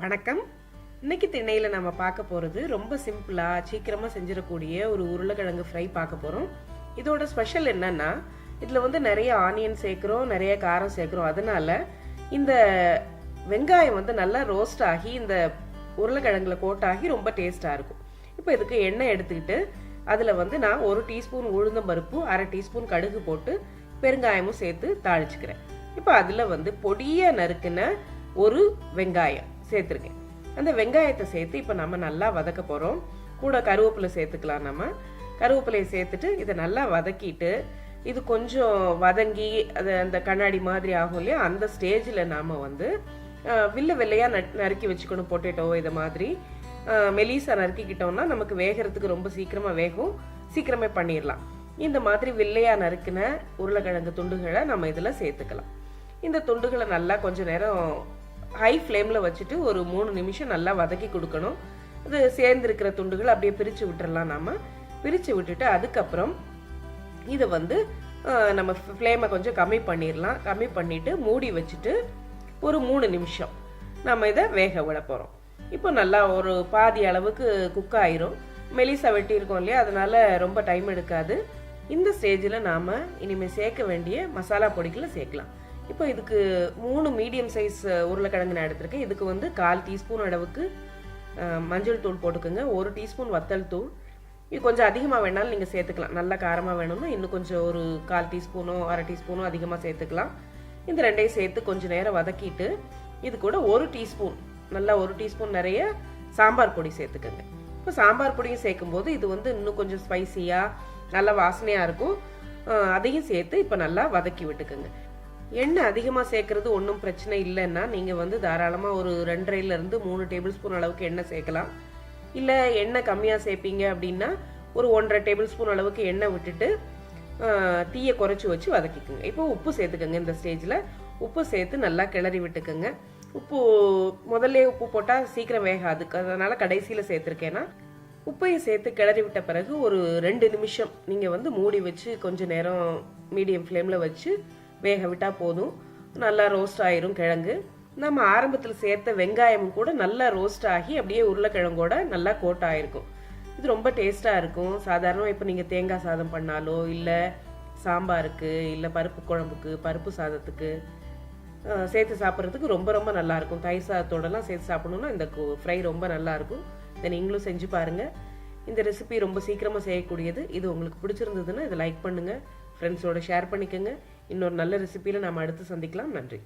வணக்கம். இன்னைக்கு திண்ணையில் நம்ம பார்க்க போகிறது ரொம்ப சிம்பிளாக சீக்கிரமாக செஞ்சிடக்கூடிய ஒரு உருளைக்கிழங்கு ஃப்ரை பார்க்க போகிறோம். இதோட ஸ்பெஷல் என்னன்னா, இதில் நிறைய ஆனியன் சேர்க்குறோம், நிறைய காரம் சேர்க்குறோம். அதனால இந்த வெங்காயம் நல்லா ரோஸ்ட் ஆகி இந்த உருளைக்கிழங்குல கோட்டாகி ரொம்ப டேஸ்டாக இருக்கும். இப்போ இதுக்கு எண்ணெய் எடுத்துக்கிட்டு அதில் நான் 1 டீஸ்பூன் உளுந்தம் பருப்பு, 1/2 டீஸ்பூன் கடுகு போட்டு பெருங்காயமும் சேர்த்து தாளிச்சுக்கிறேன். இப்போ அதில் பொடியாக நறுக்குன ஒரு வெங்காயம் சேர்த்துருக்கேன். அந்த வெங்காயத்தை சேர்த்து இப்போ நம்ம நல்லா வதக்க போகிறோம். கூட கருவேப்பிலை சேர்த்துக்கலாம். நம்ம கருவேப்பிலையை சேர்த்துட்டு இதை நல்லா வதக்கிட்டு இது கொஞ்சம் வதங்கி அது அந்த கண்ணாடி மாதிரி ஆகும் இல்லையா, அந்த ஸ்டேஜில் நாம் வில்லையாக நறுக்கி வச்சுக்கணும். பொட்டேட்டோ இதை மாதிரி மெலிசா நறுக்கிக்கிட்டோம்னா நமக்கு வேகிறதுக்கு ரொம்ப சீக்கிரமாக வேகும், சீக்கிரமே பண்ணிடலாம். இந்த மாதிரி வில்லையாக நறுக்கின உருளைக்கிழங்கு துண்டுகளை நம்ம இதில் சேர்த்துக்கலாம். இந்த துண்டுகளை நல்லா கொஞ்சம் நேரம் ஹை ஃப்ளேமில் வச்சுட்டு ஒரு 3 நிமிஷம் நல்லா வதக்கி கொடுக்கணும். இது சேர்ந்துருக்கிற துண்டுகள் அப்படியே பிரித்து விட்டுறலாம். நம்ம பிரித்து விட்டுட்டு அதுக்கப்புறம் இதை நம்ம ஃப்ளேமை கொஞ்சம் கம்மி பண்ணிடலாம். கம்மி பண்ணிவிட்டு மூடி வச்சுட்டு ஒரு 3 நிமிஷம் நம்ம இதை வேக விட போகிறோம். இப்போ நல்லா ஒரு பாதி அளவுக்கு குக் ஆயிரும். மெலிசா வெட்டியிருக்கோம் இல்லையா, அதனால ரொம்ப டைம் எடுக்காது. இந்த ஸ்டேஜில் நாம் இனிமேல் சேர்க்க வேண்டிய மசாலா பொடிகளை சேர்க்கலாம். இப்போ இதுக்கு 3 மீடியம் சைஸ் உருளைக்கிழங்கு நான் எடுத்திருக்கேன். இதுக்கு 1/4 டீஸ்பூன் அளவுக்கு மஞ்சள் தூள் போட்டுக்கோங்க, 1 டீஸ்பூன் வத்தல் தூள். இது கொஞ்சம் அதிகமாக வேணாலும் நீங்கள் சேர்த்துக்கலாம். நல்லா காரமாக வேணும்னா இன்னும் கொஞ்சம் ஒரு 1/4 டீஸ்பூனோ 1/2 டீஸ்பூனோ அதிகமாக சேர்த்துக்கலாம். இந்த ரெண்டையும் சேர்த்து கொஞ்சம் நேரம் வதக்கிட்டு இது கூட 1 டீஸ்பூன் நல்லா 1 டீஸ்பூன் நிறைய சாம்பார் பொடி சேர்த்துக்கோங்க. இப்போ சாம்பார் பொடியும் சேர்க்கும்போது இது இன்னும் கொஞ்சம் ஸ்பைசியாக நல்லா வாசனையாக இருக்கும். அதையும் சேர்த்து இப்போ நல்லா வதக்கி விட்டுக்கோங்க. எண்ணெய் அதிகமாக சேர்க்கறது ஒன்றும் பிரச்சனை இல்லைன்னா நீங்கள் தாராளமாக ஒரு 2.5 to 3 டேபிள் ஸ்பூன் அளவுக்கு எண்ணெய் சேர்க்கலாம். இல்லை எண்ணெய் கம்மியாக சேர்ப்பீங்க அப்படின்னா ஒரு 1.5 டேபிள் ஸ்பூன் அளவுக்கு எண்ணெய் விட்டுட்டு தீயை குறைச்சி வச்சு வதக்கிக்குங்க. இப்போ உப்பு சேர்த்துக்கோங்க. இந்த ஸ்டேஜில் உப்பு சேர்த்து நல்லா கிளறி விட்டுக்கோங்க. உப்பு முதல்ல உப்பு போட்டால் சீக்கிரம் வேகாது, அதனால் கடைசியில் சேர்த்துருக்கேன்னா உப்பையும் சேர்த்து கிளறி விட்ட பிறகு ஒரு 2 நிமிஷம் நீங்கள் மூடி வச்சு கொஞ்சம் நேரம் மீடியம் ஃப்ளேமில் வச்சு வேக விட்டால் போதும். நல்லா ரோஸ்ட் ஆயிரும் கிழங்கு. நம்ம ஆரம்பத்தில் சேர்த்த வெங்காயமும் கூட நல்லா ரோஸ்ட் ஆகி அப்படியே உருளைக்கிழங்கோட நல்லா கோட் ஆயிருக்கும். இது ரொம்ப டேஸ்ட்டாக இருக்கும். சாதாரணமாக இப்போ நீங்கள் தேங்காய் சாதம் பண்ணாலோ இல்லை சாம்பாருக்கு இல்லை பருப்பு குழம்புக்கு பருப்பு சாதத்துக்கு சேர்த்து சாப்பிட்றதுக்கு ரொம்ப ரொம்ப நல்லாயிருக்கும். தயிர் சாதத்தோடலாம் சேர்த்து சாப்பிடணுன்னா இந்த ஃப்ரை ரொம்ப நல்லாயிருக்கும். இதை நீங்களும் செஞ்சு பாருங்கள். இந்த ரெசிபி ரொம்ப சீக்கிரமாக செய்யக்கூடியது. இது உங்களுக்கு பிடிச்சிருந்ததுன்னா இதை லைக் பண்ணுங்கள், ஃப்ரெண்ட்ஸோட ஷேர் பண்ணிக்கோங்க. இன்னொரு நல்ல ரெசிபியில் நாம் அடுத்து சந்திக்கலாம். நன்றி.